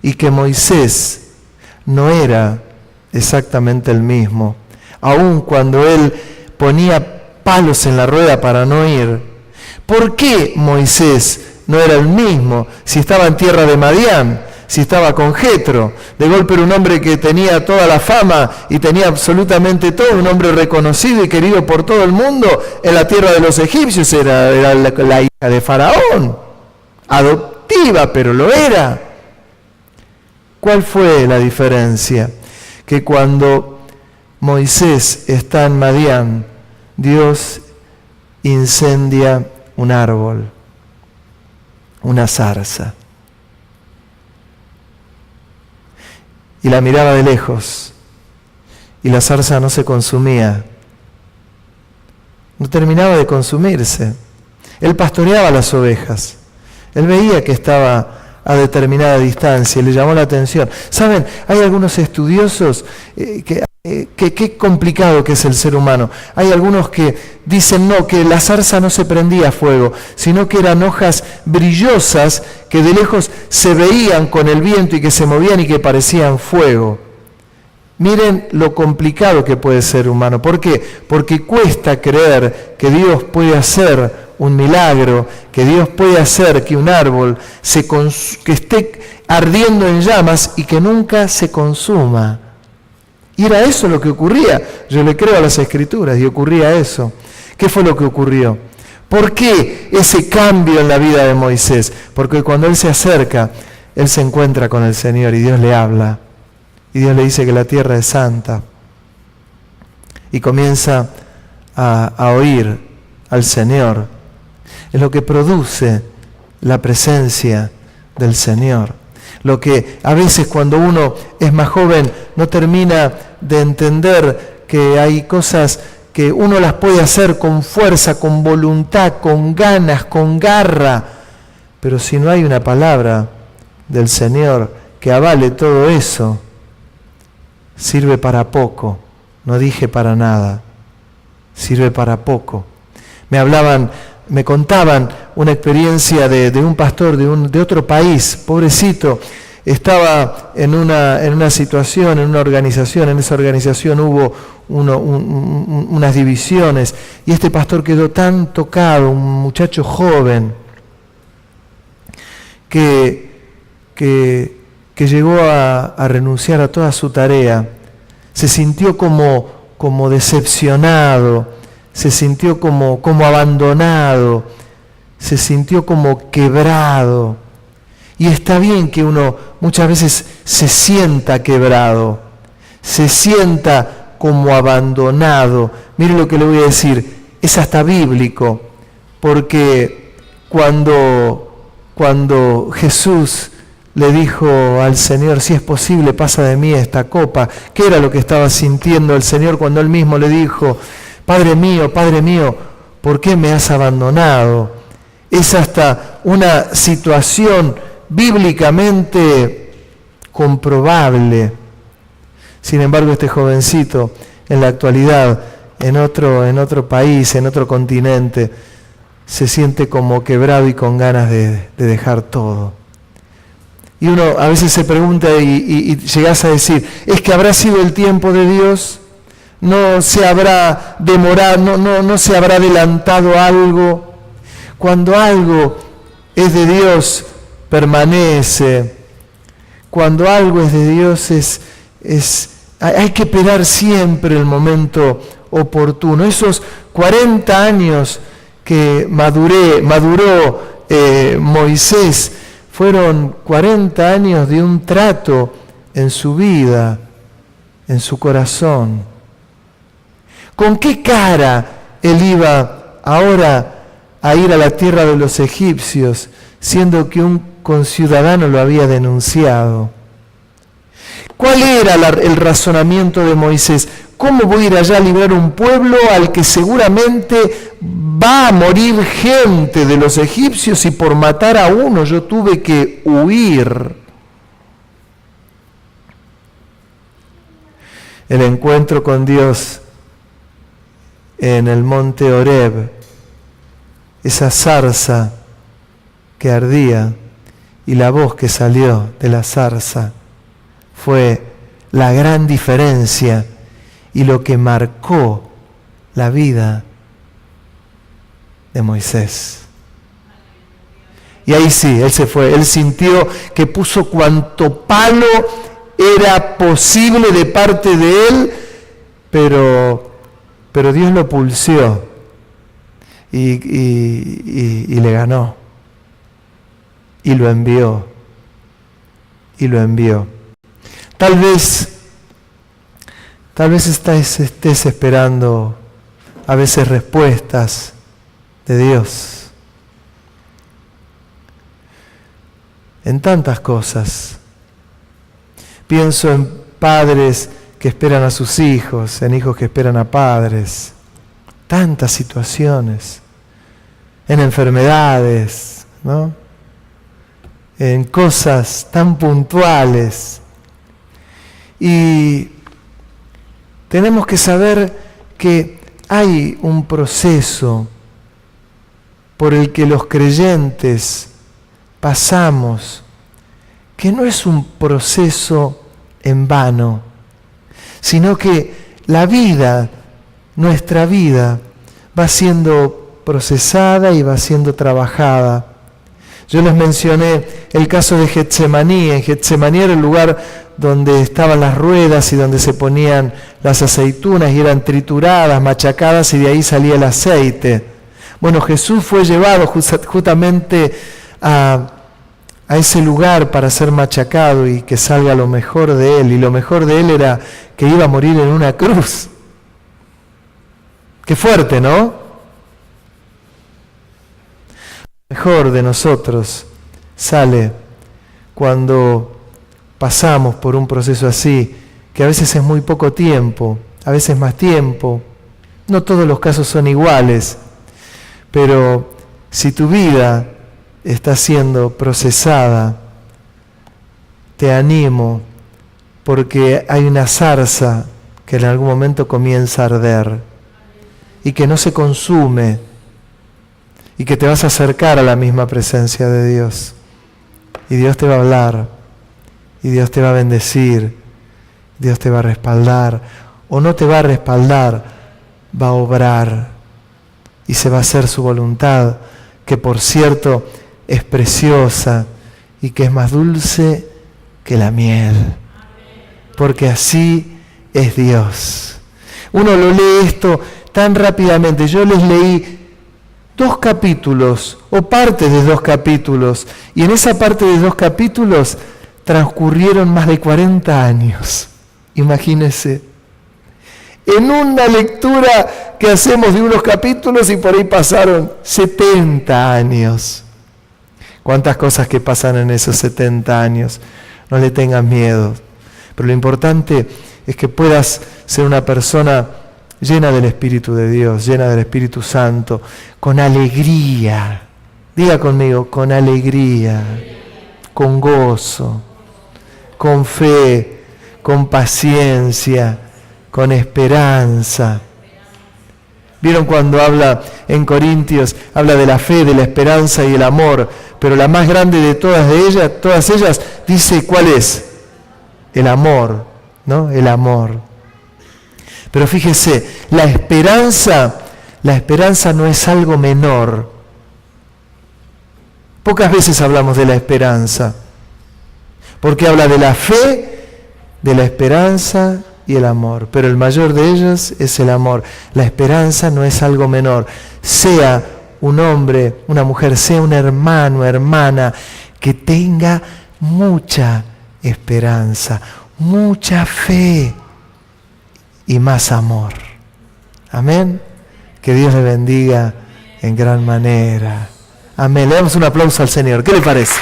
y que Moisés no era exactamente el mismo. Aun cuando él ponía palos en la rueda para no ir. ¿Por qué Moisés no era el mismo si estaba en tierra de Madián, si estaba con Jetro? De golpe era un hombre que tenía toda la fama y tenía absolutamente todo, un hombre reconocido y querido por todo el mundo en la tierra de los egipcios. Era la hija de Faraón, adoptiva, pero lo era. ¿Cuál fue la diferencia? Que cuando Moisés está en Madián, Dios incendia un árbol, una zarza, y la miraba de lejos, y la zarza no se consumía, no terminaba de consumirse. Él pastoreaba las ovejas, él veía que estaba a determinada distancia y le llamó la atención. ¿Saben? Hay algunos estudiosos qué complicado que es el ser humano. Hay algunos que dicen no, que la zarza no se prendía a fuego, sino que eran hojas brillosas que de lejos se veían con el viento y que se movían y que parecían fuego. Miren lo complicado que puede ser humano. ¿Por qué? Porque cuesta creer que Dios puede hacer un milagro, que Dios puede hacer que un árbol que esté ardiendo en llamas y que nunca se consuma. Y era eso lo que ocurría. Yo le creo a las Escrituras y ocurría eso. ¿Qué fue lo que ocurrió? ¿Por qué ese cambio en la vida de Moisés? Porque cuando él se acerca, él se encuentra con el Señor y Dios le habla. Y Dios le dice que la tierra es santa. Y comienza a oír al Señor. Es lo que produce la presencia del Señor. Lo que a veces cuando uno es más joven no termina de entender que hay cosas que uno las puede hacer con fuerza, con voluntad, con ganas, con garra. Pero si no hay una palabra del Señor que avale todo eso, sirve para poco. No dije para nada. Sirve para poco. Me contaban una experiencia de un pastor de otro país, pobrecito, estaba en una situación, en una organización, en esa organización hubo unas divisiones, y este pastor quedó tan tocado, un muchacho joven, que llegó a renunciar a toda su tarea, se sintió como decepcionado, se sintió como abandonado, se sintió como quebrado. Y está bien que uno muchas veces se sienta quebrado, se sienta como abandonado. Mire lo que le voy a decir, es hasta bíblico, porque cuando Jesús le dijo al Señor, si es posible, pasa de mí esta copa, ¿qué era lo que estaba sintiendo el Señor cuando Él mismo le dijo, Padre mío, ¿por qué me has abandonado? Es hasta una situación bíblicamente comprobable. Sin embargo, este jovencito, en la actualidad, en otro país, en otro continente, se siente como quebrado y con ganas de dejar todo. Y uno a veces se pregunta y llegas a decir, ¿es que habrá sido el tiempo de Dios? ¿No se habrá demorado, no se habrá adelantado algo? Cuando algo es de Dios, permanece. Cuando algo es de Dios, hay que esperar siempre el momento oportuno. Esos 40 años que maduró Moisés, fueron 40 años de un trato en su vida, en su corazón. ¿Con qué cara él iba ahora a ir a la tierra de los egipcios, siendo que un conciudadano lo había denunciado? ¿Cuál era el razonamiento de Moisés? ¿Cómo voy a ir allá a librar un pueblo al que seguramente va a morir gente de los egipcios y por matar a uno yo tuve que huir? El encuentro con Dios en el monte Horeb, esa zarza que ardía y la voz que salió de la zarza fue la gran diferencia y lo que marcó la vida de Moisés. Y ahí sí, él se fue, él sintió que puso cuanto palo era posible de parte de él, pero Dios lo pulsió y le ganó. Y lo envió. Tal vez estés esperando a veces respuestas de Dios en tantas cosas. Pienso en padres que esperan a sus hijos, en hijos que esperan a padres. Tantas situaciones, en enfermedades, ¿no? En cosas tan puntuales. Y tenemos que saber que hay un proceso por el que los creyentes pasamos, que no es un proceso en vano, sino que la vida, nuestra vida, va siendo procesada y va siendo trabajada. Yo les mencioné el caso de Getsemaní. En Getsemaní era el lugar donde estaban las ruedas y donde se ponían las aceitunas y eran trituradas, machacadas y de ahí salía el aceite. Bueno, Jesús fue llevado justamente a ese lugar para ser machacado y que salga lo mejor de él. Y lo mejor de él era que iba a morir en una cruz. Qué fuerte, ¿no? Lo mejor de nosotros sale cuando pasamos por un proceso así, que a veces es muy poco tiempo, a veces más tiempo. No todos los casos son iguales, pero si tu vida está siendo procesada, te animo, porque hay una zarza que en algún momento comienza a arder y que no se consume y que te vas a acercar a la misma presencia de Dios. Y Dios te va a hablar, y Dios te va a bendecir, Dios te va a respaldar, o no te va a respaldar, va a obrar, y se va a hacer su voluntad, que por cierto es preciosa y que es más dulce que la miel, porque así es Dios. Uno lo lee esto tan rápidamente. Yo les leí 2 capítulos o partes de 2 capítulos, y en esa parte de 2 capítulos transcurrieron más de 40 años. Imagínense, en una lectura que hacemos de unos capítulos y por ahí pasaron 70 años. ¿Cuántas cosas que pasan en esos 70 años? No le tengas miedo, pero lo importante es que puedas ser una persona llena del Espíritu de Dios, llena del Espíritu Santo, con alegría. Diga conmigo, con alegría, con gozo, con fe, con paciencia, con esperanza. ¿Vieron cuando habla en Corintios? Habla de la fe, de la esperanza y el amor, pero la más grande de todas ellas, dice, ¿cuál es? El amor, ¿no? El amor. Pero fíjese, la esperanza no es algo menor. Pocas veces hablamos de la esperanza, porque habla de la fe, de la esperanza y el amor, pero el mayor de ellos es el amor. La esperanza no es algo menor. Sea un hombre, una mujer, sea un hermano, hermana, que tenga mucha esperanza, mucha fe y más amor. Amén. Que Dios le bendiga en gran manera. Amén. Le damos un aplauso al Señor. ¿Qué le parece?